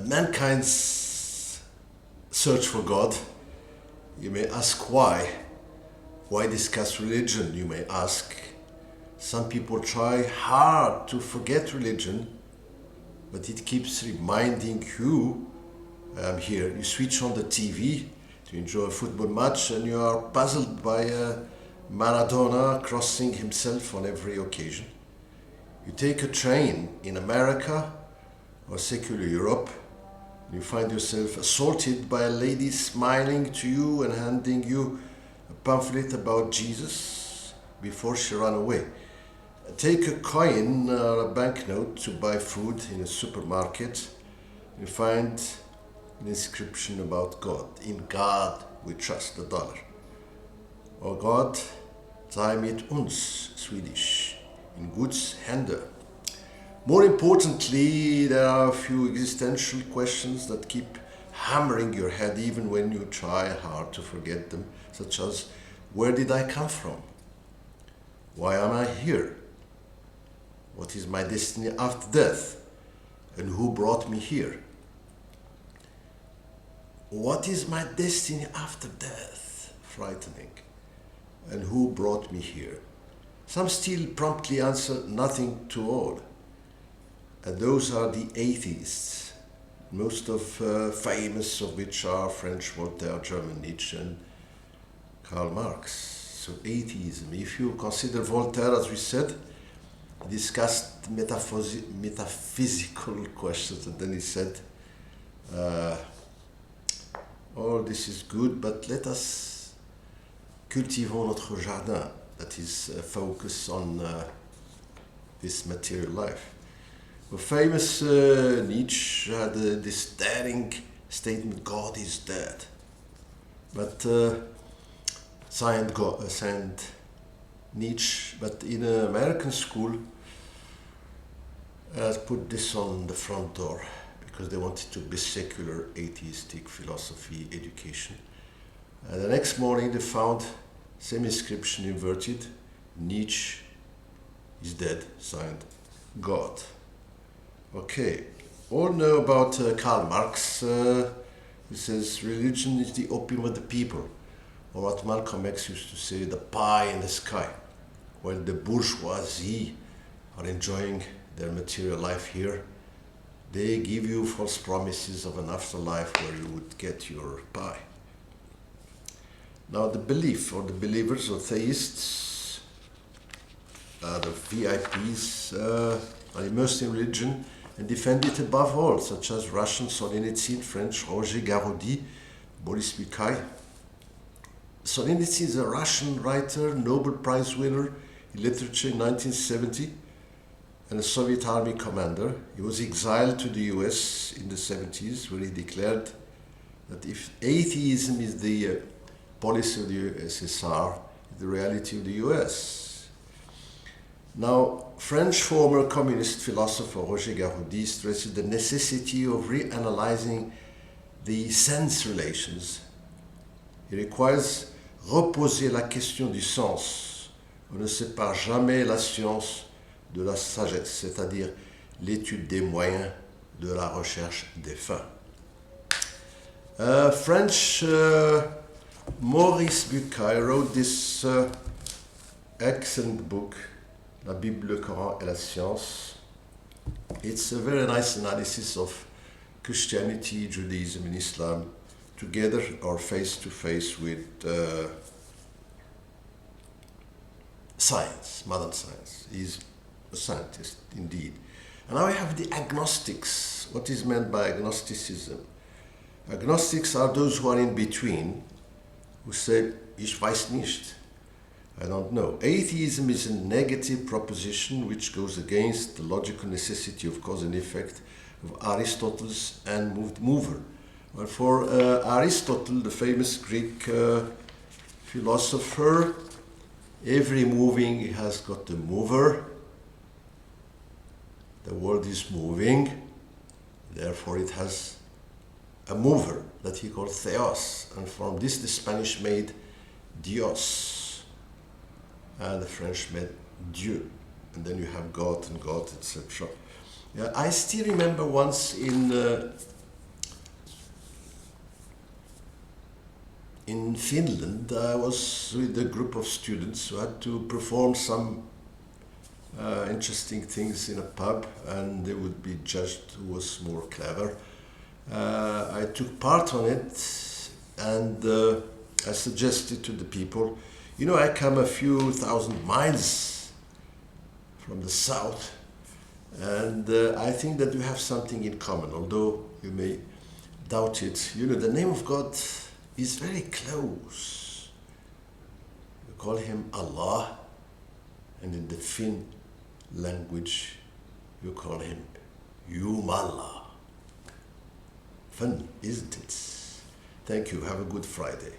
Mankind's search for God, you may ask why. Why discuss religion, you may ask. Some people try hard to forget religion, but it keeps reminding you, I'm here. You switch on the TV to enjoy a football match and you are puzzled by Maradona crossing himself on every occasion. You take a train in America or secular Europe, and you find yourself assaulted by a lady smiling to you and handing you a pamphlet about Jesus before she ran away. Take a coin or a banknote to buy food in a supermarket, you find an inscription about God. In God we trust, the dollar. Or God, sei mit uns, Swedish. In Guds Hände. More importantly, there are a few existential questions that keep hammering your head even when you try hard to forget them, such as, where did I come from? Why am I here? What is my destiny after death? And who brought me here? What is my destiny after death? Frightening. And who brought me here? Some still promptly answer nothing to all. And those are the atheists, most of famous of which are French Voltaire, German Nietzsche, and Karl Marx. So atheism. If you consider Voltaire, as we said, he discussed metaphysical questions, and then he said, oh, this is good, but let us cultivons notre jardin. That is focus on this material life. The famous Nietzsche had this daring statement, God is dead. But signed Nietzsche, but in an American school, has put this on the front door because they wanted to be secular, atheistic philosophy education. And the next morning they found same inscription inverted, Nietzsche is dead, signed God. Okay, all know about Karl Marx, who says religion is the opium of the people, or what Malcolm X used to say, the pie in the sky, while the bourgeoisie are enjoying their material life here. They give you false promises of an afterlife where you would get your pie. Now the belief, or the believers or theists, the VIPs, are immersed in religion and defend it above all, such as Russian Solzhenitsyn, French Roger Garaudy, Boris Bucaille. Solzhenitsyn is a Russian writer, Nobel Prize winner in literature in 1970, and a Soviet army commander. He was exiled to the US in the 70s, where he declared that if atheism is the policy of the USSR, the reality of the US. Now, French former communist philosopher Roger Garaudy stresses the necessity of reanalyzing the sense relations. He requires reposer la question du sens. On ne sépare jamais la science de la sagesse, c'est-à-dire l'étude des moyens de la recherche des fins. French Maurice Bucaille wrote this excellent book, La Bible, le Coran et la Science. It's a very nice analysis of Christianity, Judaism, and Islam together or face to face with science, modern science. He's a scientist indeed. And now we have the agnostics. What is meant by agnosticism? Agnostics are those who are in between, who say, ich weiß nicht, I don't know. Atheism is a negative proposition which goes against the logical necessity of cause and effect of Aristotle's unmoved mover. Well, for Aristotle, the famous Greek philosopher, every moving has got a mover. The world is moving, therefore it has a mover that he called Theos, and from this the Spanish made Dios, and the French made Dieu, and then you have God and God, etc. Yeah, I still remember once in in Finland, I was with a group of students who had to perform some interesting things in a pub, and they would be judged who was more clever. I took part on it, and I suggested to the people, you know, I come a few thousand miles from the south, and I think that we have something in common, although you may doubt it. You know, the name of God is very close. We call him Allah, and in the Finn language, you call him Jumala. Fun, isn't it? Thank you. Have a good Friday.